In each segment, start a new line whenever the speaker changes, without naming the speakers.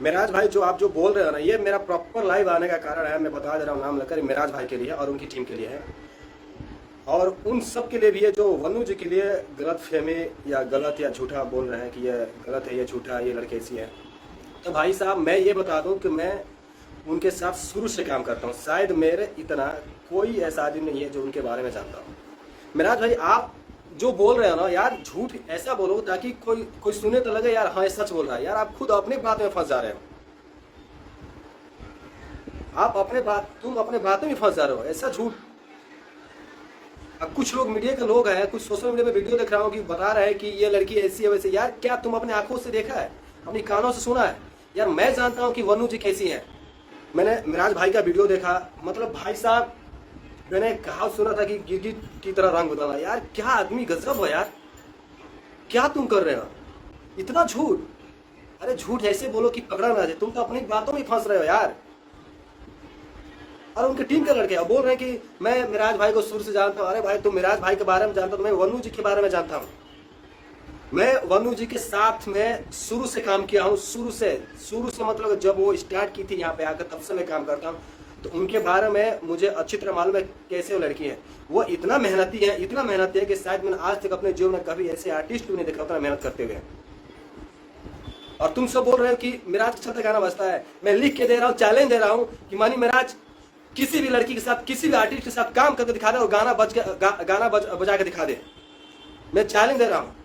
मेराज भाई, जो आप जो बोल रहे हो ना, ये मेरा प्रॉपर लाइव आने का कारण है। मैं बता दे रहा हूँ, नाम लेकर, मेराज भाई के लिए और उनकी टीम के लिए है, और उन सब के लिए भी है जो वनु जी के लिए गलत फहमी या गलत या झूठा बोल रहे हैं कि ये गलत है, ये झूठा है, ये लड़की ऐसी है। तो भाई साहब, मैं ये बता दूं कि मैं उनके साथ शुरू से काम करता हूँ। शायद मेरे इतना कोई ऐसा आदमी नहीं है जो उनके बारे में जानता हूँ। मेराज भाई, आप जो बोल रहे हो ना यार, झूठ ऐसा बोलो ताकि कोई कोई सुने तो लगे यार हाँ ये सच बोल रहा है। यार आप खुद अपनी बात में फंस जा रहे हो। तुम अपने बातों में फंस जा रहे हो, ऐसा झूठ। अब कुछ लोग मीडिया के लोग हैं, कुछ सोशल मीडिया में वीडियो देख रहा हूँ कि बता रहे हैं कि ये लड़की ऐसी है वैसे। यार क्या तुम अपने आंखों से देखा है, अपनी कानों से सुना है? यार मैं जानता हूँ कि वनु जी कैसी है। मैंने मिराज भाई का वीडियो देखा, मतलब भाई साहब, मैंने कहावत सुना था कि गिरगिट की तरह रंग बदला। यार क्या आदमी, गजब हो यार। क्या तुम कर रहे हो, इतना झूठ। अरे झूठ ऐसे बोलो कि पकड़ा ना जाए। तुम तो अपनी बातों में फंस रहे हो यार। और उनके टीम के लड़के बोल रहे हैं कि मैं मिराज भाई को शुरू से जानता हूँ। अरे भाई, तुम मिराज भाई के बारे में जानता हो, मैं वनु जी के बारे में जानता हूँ। मैं वनु जी के साथ में शुरू से काम किया हूँ। शुरू से मतलब जब वो स्टार्ट की थी यहाँ पे आकर, तब से मैं काम करता हूँ। तो उनके बारे में मुझे अच्छी तरह मालूम है कैसे वो लड़की है। वो इतना मेहनती है कि शायद मैंने आज तक अपने जीवन में कभी ऐसे आर्टिस्ट भी नहीं देखा उतना मेहनत करते हुए। और तुम सब बोल रहे हो कि मिराज के साथ गाना बजता है। मैं लिख के दे रहा हूँ, चैलेंज दे रहा हूँ कि मानी मिराज किसी भी लड़की के साथ, किसी भी आर्टिस्ट के साथ काम करके दिखा दे और गाना बजा के दिखा दे। मैं चैलेंज दे रहा हूँ,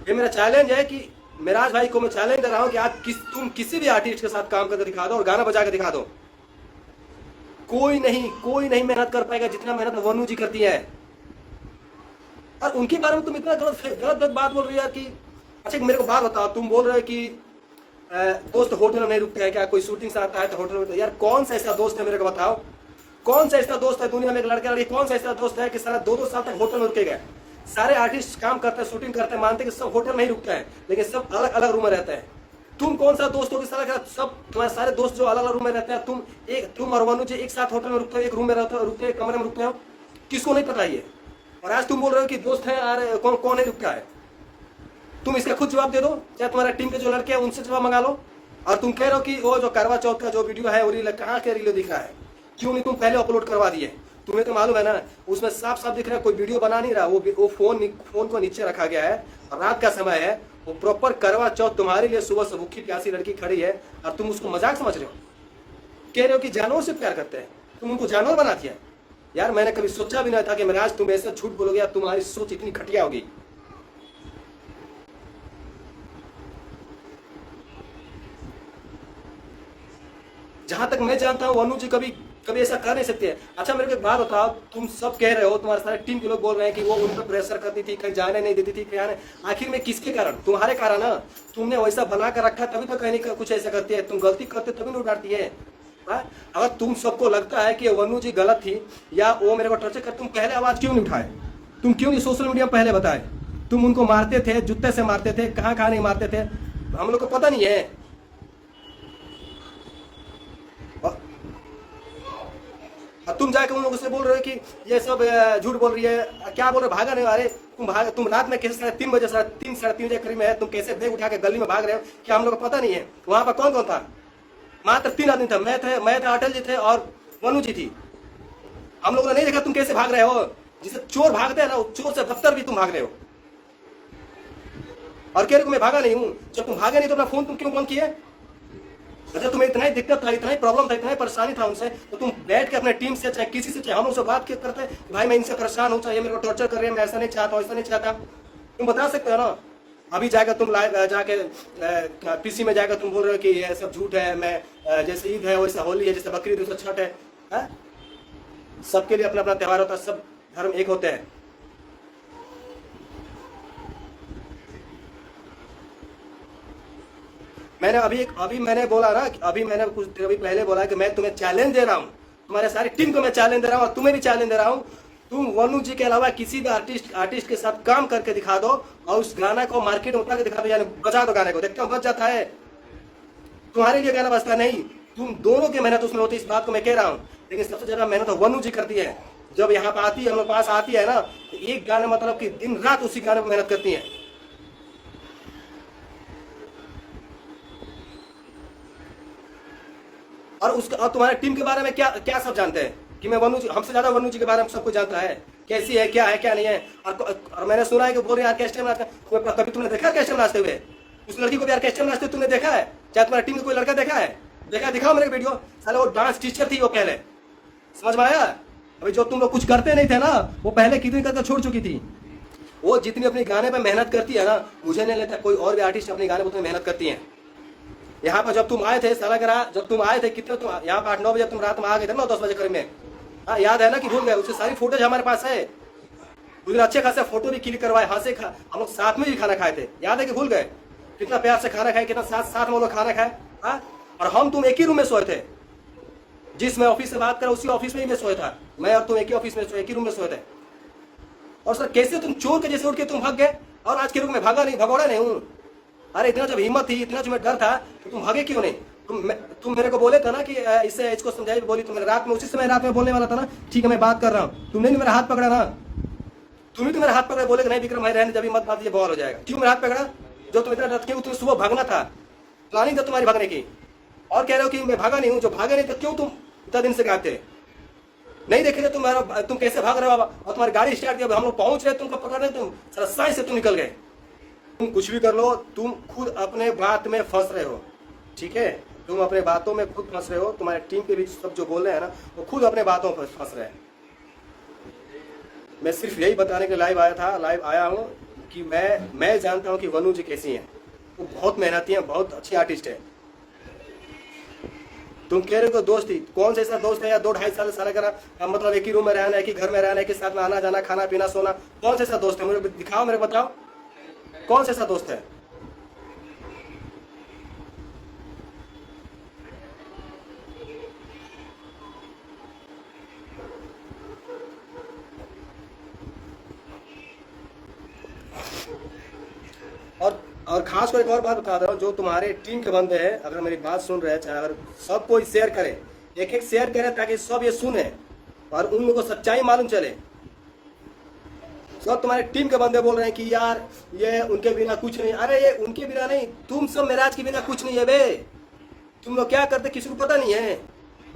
ये मेरा चैलेंज है कि मिराज भाई को मैं चैलेंज दे रहा हूँ कि तुम किसी भी आर्टिस्ट के साथ काम करके दिखा दो और गाना बजा के दिखा दो। कोई नहीं मेहनत कर पाएगा जितना मेहनत वनु जी करती है। और उनके बारे में तुम इतना गलत बात बोल रही है कि अच्छा मेरे को बात बताओ, तुम बोल रहे हो कि दोस्त होटल में नहीं रुकते हैं क्या? कोई शूटिंग से आता है तो होटल में। यार कौन सा ऐसा दोस्त है मेरे को बताओ, कौन सा ऐसा दोस्त है दुनिया में, एक लड़के कौन सा ऐसा दोस्त है कि सारा 2-2 साल तक होटल में रुकेगा? सारे आर्टिस्ट काम करते हैं, शूटिंग करते हैं, मानते हैं कि सब होटल में ही रुकते हैं, लेकिन सब अलग अलग रूम में रहते हैं। तुम कौन सा दोस्त हो कि सारा सब तुम्हारे सारे दोस्त जो अलग अलग रूम में रहते हैं, तुम और वनु जी एक साथ होटल में रुकते हो, एक रूम में रहते हो, रुकते कमरे में रुकते हो? किसको नहीं पता ये? और आज तुम बोल रहे हो कि दोस्त है, अरे कौन नहीं रुकता है? तुम इसका खुद जवाब दे दो, चाहे तुम्हारा टीम के जो लड़के हैं उनसे जवाब मंगा लो। और तुम कह रहे हो कि वो जो करवा चौथ का जो वीडियो है वो रील कहाँ के रील दिख रहा है? क्यों नहीं तुम पहले अपलोड करवा दिए? तुम्हें तो मालूम है ना, उसमें साफ साफ दिख रहा है कोई वीडियो बना नहीं रहा। वो फोन को नीचे रखा गया है और रात का समय है। वो प्रॉपर करवा चौथ तुम्हारे लिए सुबह से भूखी प्यासी लड़की खड़ी है और तुम उसको मजाक समझ रहे हो। कह रहे हो कि जानवर से प्यार करते हैं, तुम उनको जानवर बना दिया। यार मैंने कभी सोचा भी नहीं था कि मैं आज तुम ऐसा झूठ बोलोगे, तुम्हारी सोच इतनी घटिया होगी। जहां तक मैं जानता हूं वनु जी कभी ऐसा कर नहीं सकते हैं। अच्छा मेरे को एक बात बताओ, तुम सब कह रहे हो, तुम्हारे सारे टीम के लोग बोल रहे हैं कि वो उन पर प्रेशर करती थी, कहीं जाने नहीं देती थी, कहीं आने। आखिर में किसके कारण? तुम्हारे कारण ना। तुमने वैसा बना कर रखा तभी तो कहीं कुछ ऐसा करती है। तुम गलती करते तभी नहीं उठाती है। अगर तुम सबको लगता है कि वनु जी गलत थी या वो मेरे को टॉर्चर कर, तुम पहले आवाज क्यों नहीं उठाए? तुम क्यों नहीं सोशल मीडिया में पहले बताए? तुम उनको मारते थे, जूते से मारते थे, कहाँ कहाँ नहीं मारते थे, हम लोग को पता नहीं है। तुम जाकर उन लोगों से बोल रहे हो कि ये सब झूठ बोल रही है। क्या बोल रहे हो? भागा नहीं? अरे तुम रात में कैसे 3 बजे, 3-3:30 बजे करीब में है, तुम कैसे बैग उठा के गली में भाग रहे हो? क्या हम लोग को पता नहीं है? वहां पर कौन कौन था? मात्र 3 आदमी था, मैं थे, अटल जी थे और वनु जी थी। हम लोगों ने नहीं देखा तुम कैसे भाग रहे हो? जिसे चोर भागते हैं ना, चोर से बदतर भी तुम भाग रहे हो। और कह रहे हो मैं भागा नहीं हूं। जब तुम भागे नहीं तो अपना फोन तुम क्यों बंद किए? अगर तुम्हें इतना ही दिक्कत था, इतना ही प्रॉब्लम था, इतना ही परेशानी था उनसे, तो तुम बैठ के अपने टीम से चाहे किसी से, चाहे हम लोग से बात करते भाई मैं इनसे परेशान हूँ, चाहे मेरे को टॉर्चर कर रहे हैं, मैं ऐसा नहीं चाहता, ऐसा नहीं चाहता। तुम बता सकते हो ना। अभी जाकर तुम लाइव जाके पीसी में जाकर तुम बोल रहे हो कि ये सब झूठ है। मैं जैसे ईद है वैसे होली है, जैसे बकरीद वैसे छठ है। सबके लिए अपना अपना त्यौहार होता है, सब धर्म एक होते हैं। मैंने बोला ना, अभी मैंने कुछ देर अभी पहले बोला कि मैं तुम्हें चैलेंज दे रहा हूँ, तुम्हारे सारी टीम को मैं चैलेंज दे रहा हूँ और तुम्हें भी चैलेंज दे रहा हूँ। तुम वनु जी के अलावा किसी भी आर्टिस्ट के साथ काम करके दिखा दो और उस गाना को मार्केट में उठा के दिखा दो, यानी बजा दो गाने को, देखते हो बच जाता है। तुम्हारे लिए गाना बजता नहीं, तुम दोनों की मेहनत उसमें होती है, इस बात को मैं कह रहा हूँ। लेकिन सबसे ज्यादा मेहनत वनु जी करती है। जब यहाँ पे आती है, हम लोग पास आती है ना, तो एक गाने मतलब कि दिन रात उसी गाने पर मेहनत करती है। और उसका और तुम्हारे टीम के बारे में क्या क्या सब जानते हैं कि मैं वनु जी, हमसे ज्यादा वनु जी के बारे में सब कुछ जानता है, कैसी है क्या नहीं है। और मैंने सुना है कि बोल रहे ऑर्केस्ट्रा में नाचता, कभी तुमने देखा ऑर्केस्ट्रा में नाचते हुए? उस लड़की को भी ऑर्केस्ट्रा में नाचते तुमने देखा है? चाहे तुम्हारी टीम में कोई लड़का देखा है? देखा, दिखाओ मेरे वीडियो। साले वो डांस टीचर थी वो पहले, समझ में आया? अभी जो तुम लोग कुछ करते नहीं थे ना, वो पहले कितनी करके छोड़ चुकी थी। वो जितनी अपने गाने पे मेहनत करती है ना, मुझे नहीं लगता कोई और भी आर्टिस्ट अपने गाने पर उतनी मेहनत करती है। यहाँ पर जब तुम आए थे सालागरा, जब तुम आए थे कितने, तुम यहाँ पर 8-9 बजे तुम रात में आ गए थे ना, 10 बजे करीब में। हाँ याद है ना कि भूल गए? उसकी सारी फोटोज हमारे पास है। उस दिन अच्छे खासे फोटो भी क्लिक करवाए, हंसे, हम लोग साथ में भी खाना खाए थे। याद है कि भूल गए? कितना प्यार से खाना खाए, कितना साथ में लोग खाना खाए। हाँ, और हम तुम एक ही रूम में सोए थे। जिस मैं ऑफिस से बात कर उसी ऑफिस में ही मैं सोया था। मैं और तुम एक ही ऑफिस में सोए, एक ही रूम में सोए थे। और सर कैसे तुम चोर के जैसे उठ के तुम भाग गए? और आज के रूप में भागा नहीं, भगोड़ा नहीं हूँ। अरे इतना जब हिम्मत थी, इतना जो मैं डर था, तो तुम भागे क्यों नहीं? तुम मेरे को बोले था ना कि इससे इसको समझाई, बोली तुम रात में, उसी समय रात में बोलने वाला था ना, ठीक है मैं बात कर रहा हूँ। तुमने नहीं मेरा हाथ पकड़ा ना, तुम ही तो मेरा हाथ पकड़े, बोले कि नहीं विक्रम भाई रहने, जब मत बात, ये बवाल हो जाएगा। क्यों मेरा हाथ पकड़ा? जो तुम इतना डरते हो, तुम्हें सुबह भागना था, प्लानिंग था तुम्हारी भागने की, और कह रहे हो कि मैं भागा नहीं हूँ। जो भागे नहीं तो क्यों तुम इतना दिन से गाते नहीं? देखे थे तुम कैसे भाग रहे हो? और तुम्हारी गाड़ी स्टार्ट किया, हम लोग पहुंच रहे, तुमको पकड़ रहे, तुम साई से तुम निकल गए। तुम कुछ भी कर लो, तुम खुद अपने बात में फंस रहे हो, ठीक है? तुम अपने बातों में खुद फंस रहे हो। तुम्हारे टीम के बीच सब जो बोल रहे हैं ना, वो खुद अपने बातों पर फंस रहे हैं। मैं सिर्फ यही बताने के लाइव आया हूँ कि मैं जानता हूँ कि वनु जी कैसी हैं। वो बहुत मेहनती हैं, बहुत अच्छी आर्टिस्ट है। तुम कह रहे हो दोस्त थी, कौन सा ऐसा दोस्त है यार? 2-2.5 साल सारा करा, मतलब एक ही रूम में रहना, एक ही घर में रहना, एक ही साथ में आना जाना, खाना पीना सोना, कौन सा ऐसा दोस्त है? मुझे दिखाओ, मेरे बताओ कौन सा ऐसा दोस्त है? और खास कर एक और बात बता रहा हूँ, जो तुम्हारे टीम के बंदे हैं, अगर मेरी बात सुन रहे हैं, चाहे अगर सब कोई शेयर करे, एक शेयर करे, ताकि सब ये सुने और उन लोगों को सच्चाई मालूम चले। सब तुम्हारे टीम के बंदे बोल रहे हैं कि यार ये उनके बिना कुछ नहीं। अरे ये उनके बिना नहीं, तुम सब मेराज के बिना कुछ नहीं है बे। तुम लोग क्या करते किसी को पता नहीं है।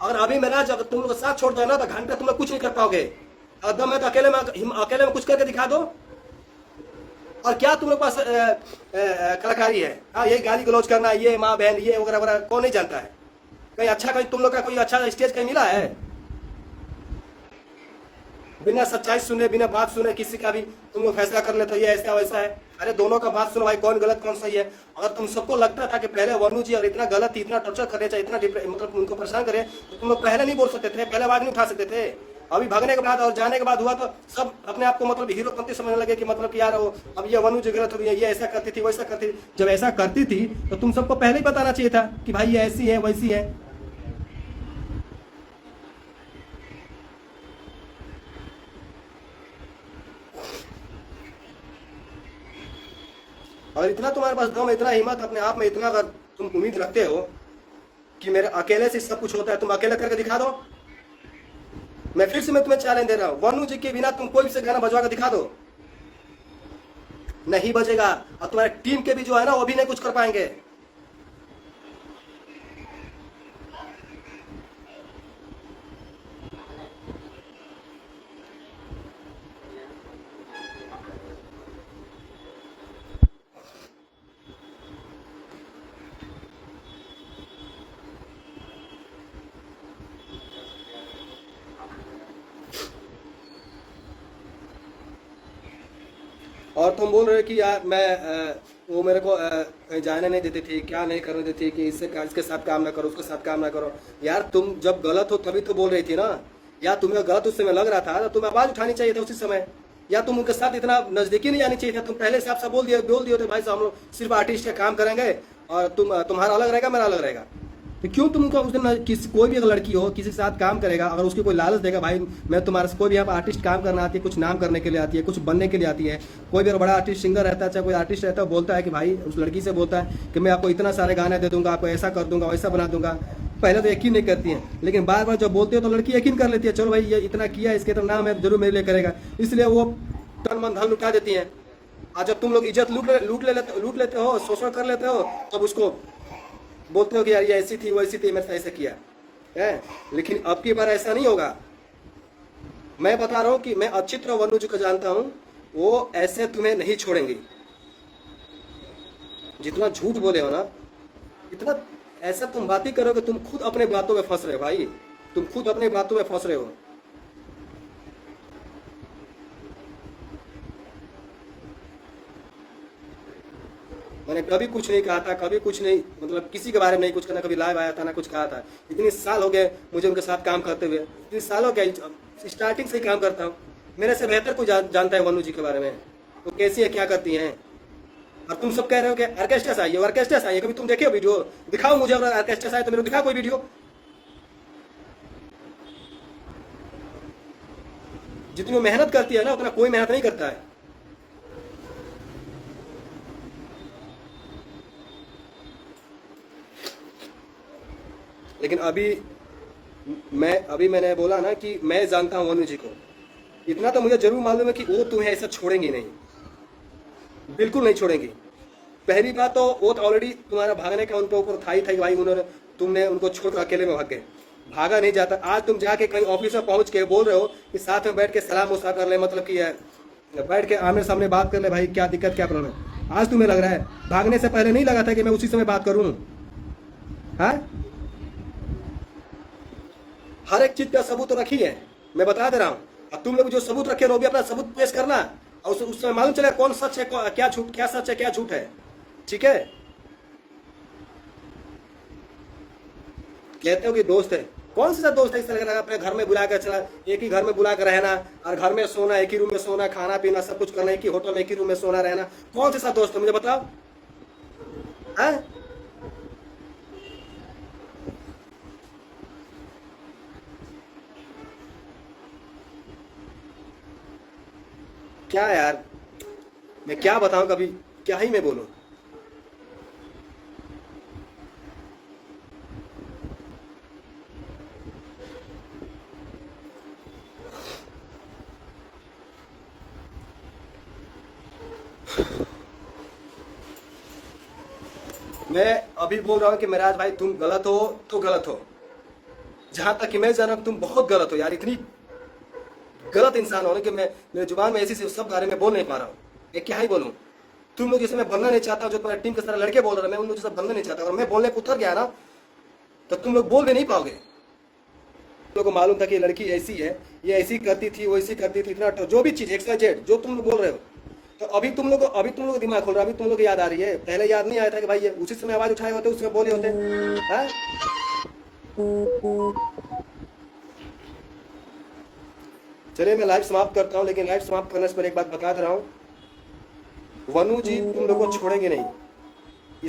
और अभी मेराज अगर तुम लोग साथ छोड़ दो ना, तो घंटा तुम लोग कुछ नहीं कर पाओगे। एकदम है तो अकेले में कुछ करके दिखा दो। और क्या तुम लोग पास कलाकारी है? हाँ, ये गाली गलौज करना, ये माँ बहन, ये वगैरह वगैरह कौन नहीं जानता है? कहीं अच्छा, कहीं तुम लोग का कोई अच्छा स्टेज कहीं मिला है? बिना सच्चाई सुने, बिना बात सुने किसी का भी तुम लोग फैसला कर लेते हो ये ऐसा वैसा है। अरे दोनों का बात सुनो भाई, कौन गलत कौन सही है। अगर तुम सबको लगता था कि पहले वनु जी और इतना गलत थी, इतना टॉर्चर करने चाहिए, इतना मतलब उनको परेशान करे, तो तुम लोग पहले नहीं बोल सकते थे, पहले आवाज नहीं उठा सकते थे। अभी भागने के बाद और जाने के बाद हुआ तो सब अपने आप को मतलब हीरोपंती समझने लगे कि मतलब कि यार वो अब ये वनु जी गलत हो रही है, ये ऐसा करती थी, वैसा करती थी। जब ऐसा करती थी तो तुम सबको पहले ही बताना चाहिए था कि भाई ये ऐसी है वैसी है। और इतना तुम्हारे पास दम, इतना हिम्मत अपने आप में, इतना अगर तुम उम्मीद रखते हो कि मेरे अकेले से सब कुछ होता है, तुम अकेले करके दिखा दो। मैं फिर से तुम्हें चैलेंज दे रहा हूं, वनु जी के बिना तुम कोई भी से गाना बजवा कर दिखा दो, नहीं बजेगा। और तुम्हारे टीम के भी जो है ना, वो भी नहीं कुछ कर पाएंगे। और तुम बोल रहे हो कि यार वो मेरे को कहीं जाने नहीं देती थी, क्या नहीं करने देती कि इसके साथ काम ना करो, उसके साथ काम ना करो। यार तुम जब गलत हो तभी तो बोल रही थी ना। या तुम्हें गलत उस समय लग रहा था तो तुम्हें आवाज उठानी चाहिए था उसी समय। या तुम उनके साथ इतना नजदीकी नहीं आनी चाहिए था। तुम पहले से आप बोल दिए थे भाई साहब हम लोग सिर्फ आर्टिस्ट का काम करेंगे और तुम्हारा अलग रहेगा, मेरा अलग रहेगा। तो क्यों तुम उनका उस दिन कोई भी अगर लड़की हो किसी के साथ काम करेगा, अगर उसकी कोई लालच देगा भाई मैं तुम्हारे से, कोई भी यहाँ आर्टिस्ट काम करना आती है, कुछ नाम करने के लिए आती है, कुछ बनने के लिए आती है, कोई भी बड़ा आर्टिस्ट सिंगर रहता है, चाहे कोई आर्टिस्ट रहता है, बोलता है कि भाई उस लड़की से बोलता है कि मैं आपको इतना सारे गाने दे दूंगा, आपको ऐसा कर दूंगा, वैसा बना दूंगा। पहले तो यकीन नहीं करती है, लेकिन बार बार जब बोलते हो तो लड़की यकीन कर लेती है, चलो भाई ये इतना किया, इसके तो नाम है, जरूर मेरे लिए करेगा, इसलिए वो तन मन धन लुटा देती है। और जब तुम लोग इज्जत लूट लेते हो, शोषण कर लेते हो, तब उसको बोलते हो कि यार ये ऐसी थी वैसी थी, मेरे से ऐसे किया। है, लेकिन अब की बार ऐसा नहीं होगा। मैं बता रहा हूं कि मैं अच्छी तरह वनु जी को जानता हूं, वो ऐसे तुम्हें नहीं छोड़ेंगी। जितना झूठ बोले हो ना, इतना ऐसा तुम बातें करोगे, तुम खुद अपने बातों में फंस रहे हो भाई, तुम खुद अपने बातों में फंस रहे हो। मैंने कभी कुछ नहीं कहा था, कभी कुछ नहीं, मतलब किसी के बारे में नहीं कुछ करना, कभी लाइव आया था ना कुछ कहा था। इतने साल हो गए मुझे उनके साथ काम करते हुए, इतने साल हो गए, स्टार्टिंग से ही काम करता हूँ। मेरे से बेहतर कोई जानता है वनु जी के बारे में, वो कैसी है, क्या करती हैं। और तुम सब कह रहे हो कि ऑर्केस्ट्रा से आई है, ऑर्केस्ट्रा से आई है, कभी तुम देखे हो वीडियो? दिखाओ मुझे, अगर ऑर्केस्ट्रा से आए तो मेरे को दिखा कोई वीडियो। जितनी मेहनत करती है ना, उतना कोई मेहनत नहीं करता है। लेकिन अभी मैंने बोला ना कि मैं जानता हूं वनु जी को, इतना तो मुझे जरूर मालूम है कि वो तुम्हें ऐसा छोड़ेंगी नहीं, बिल्कुल नहीं छोड़ेंगी। पहली बात तो वो तो ऑलरेडी तुम्हारा भागने का उनके ऊपर था ही था भाई, तुमने उनको छोड़कर अकेले में भाग गए, भागा नहीं जाता। आज तुम जाके कहीं ऑफिस में पहुंच के बोल रहे हो कि साथ में बैठ के सलाम मुसा कर ले, मतलब कि बैठ के आमने सामने बात कर ले, भाई क्या दिक्कत क्या प्रॉब्लम है। आज तुम्हें लग रहा है, भागने से पहले नहीं लगा था कि मैं उसी समय बात करूं? हाँ, हर एक चीज का सबूत रखी है, मैं बता दे रहा हूं। अब तुम लोग जो सबूत रखे हो, वो भी अपना सबूत पेश करना, और उस समय मालूम चले कौन सच है, क्या झूठ, क्या सच है क्या झूठ है। ठीक है, कहते हो कि दोस्त है, कौन सा दोस्त है इस तरह का अपने घर में बुला कर चला, एक ही घर में बुला कर रहना, और घर में सोना, एक ही रूम में सोना, खाना पीना सब कुछ करना, एक ही होटल में एक ही रूम में सोना रहना, कौन सा दोस्त है मुझे बताओ। है क्या यार, मैं क्या बताऊं, कभी क्या ही मैं बोलूं। मैं अभी बोल रहा हूं कि मेराज भाई तुम गलत हो तो गलत हो, जहां तक कि मैं जान रहा हूं तुम बहुत गलत हो यार, इतनी गलत इंसान हो ना कि मैं, मेरे जुबान में ऐसी सब बारे में बोल नहीं पा रहा हूँ। मैं क्या ही बोलूँ, तुम लोग जैसे मैं बनना नहीं चाहता, जो तुम्हारी टीम के सारे लड़के बोल रहे हैं, मैं उन लोग जैसा बनना नहीं चाहता। और मैं बोलने को उतर गया ना, तो तुम लोग बोल भी नहीं पाओगे। तुम लोग को मालूम था कि ये लड़की ऐसी है, ये ऐसी करती थी, वो ऐसी करती थी, इतना जो भी चीज XYZ जो तुम लोग बोल रहे हो, तो अभी तुम लोग दिमाग खोल रहा है, अभी तुम लोग को याद आ रही है। पहले याद नहीं आया था कि भाई ये उसी समय आवाज उठाए होते, उसमें बोले होते हैं। चलिए मैं लाइव समाप्त करता हूँ, लेकिन लाइव समाप्त करने से पहले एक बात बता दे रहा हूँ, वनु जी तुम लोग को छोड़ेंगे नहीं।